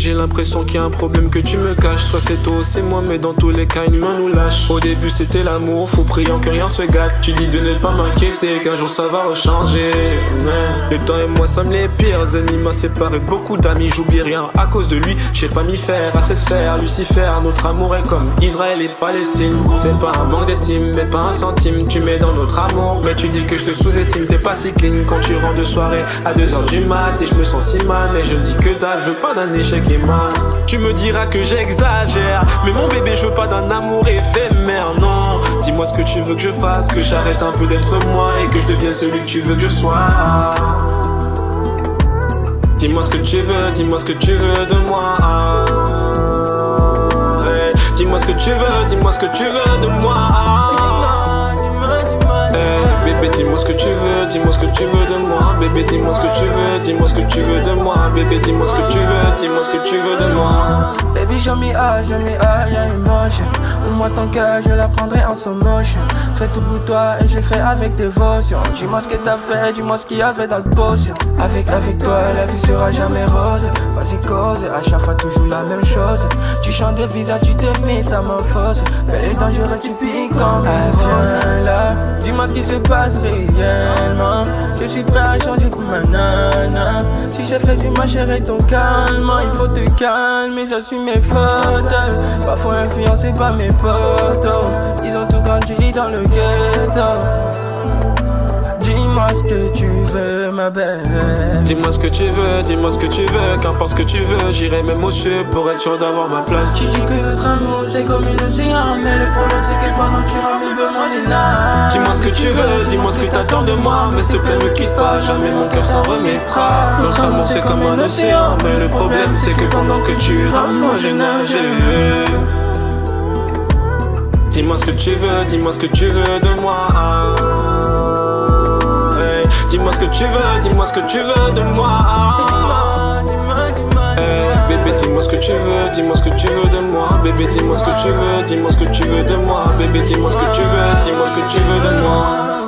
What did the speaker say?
J'ai l'impression qu'il y a un problème que tu me caches. Soit c'est toi, c'est moi, mais dans tous les cas une main nous lâche. Au début c'était l'amour, faut priant que rien se gâte. Tu dis de ne pas m'inquiéter, qu'un jour ça va rechanger. Mais le temps et moi sommes les pires ennemis. M'a séparé beaucoup d'amis, j'oublie rien à cause de lui. J'ai pas m'y faire, assez se faire. Lucifer, notre amour est comme Israël et Palestine. C'est pas un manque d'estime, mais pas un centime. Tu mets dans notre amour, mais tu dis que je te sous-estime. T'es pas si clean quand tu rentres de soirée à 2h du mat. Et je me sens si mal, mais je dis que dalle. Je veux pas d'un échec et mal. Tu me diras que j'exagère, mais mon bébé je veux pas d'un amour éphémère, non. Dis-moi ce que tu veux que je fasse, que j'arrête un peu d'être moi et que je devienne celui que tu veux que je sois. Dis-moi ce que tu veux, dis-moi ce que tu veux de moi. Hey. Dis-moi ce que tu veux, dis-moi ce que tu veux de moi. Hey. Bébé dis-moi ce que tu veux, dis-moi ce que tu veux de moi. Bébé dis-moi ce que tu veux, dis-moi ce que tu veux de moi. Bébé dis-moi ce que tu veux, dis-moi ce que tu veux de moi. Baby show me all, your emotion. Ouvre-moi ton cœur, je la prendrai en slow motion. Fais tout pour toi et je fais avec dévotion. Dis-moi ce que t'as fait, dis-moi ce qu'il y avait dans le potion. Avec toi, la vie sera jamais rose. Vas-y cause, à chaque fois toujours la même chose. Tu chantes des visages, tu t'es métamorphose. Belle et dangereuse, tu piques comme un viens là. Dis-moi ce qui se passe réellement. Je suis prêt à changer pour ma nana. Si j'ai fait du mal, chérie, ton calme. Il faut te calmer, j'assume mes fautes. Parfois influencé par mes potos. Ils ont tous grandi dans le ghetto. Dis-moi ce que tu veux, ma belle. Dis-moi ce que tu veux, dis-moi ce que tu veux. Qu'importe ce que tu veux, j'irai même au cieux pour être sûr d'avoir ma place. Tu dis que notre amour c'est comme une océan, mais le problème c'est que pendant que tu rames, moi j'ai nage. Dis-moi ce que tu veux, dis-moi ce que t'attends de moi. Mais s'il te plaît me quitte pas, jamais mon cœur s'en remettra. Notre amour c'est comme un océan, mais le problème c'est que pendant que tu rames, moi j'ai nagé. Dis-moi ce que tu veux, dis-moi ce que tu veux de moi. Hey. Dis-moi ce que tu veux, dis-moi ce que tu veux de moi. Hey. Bébé dis-moi ce que tu veux, dis-moi ce que tu veux de moi. Bébé dis-moi ce que tu veux, dis-moi ce que tu veux de moi. Bébé dis-moi ce que tu veux, dis-moi ce que tu veux de moi.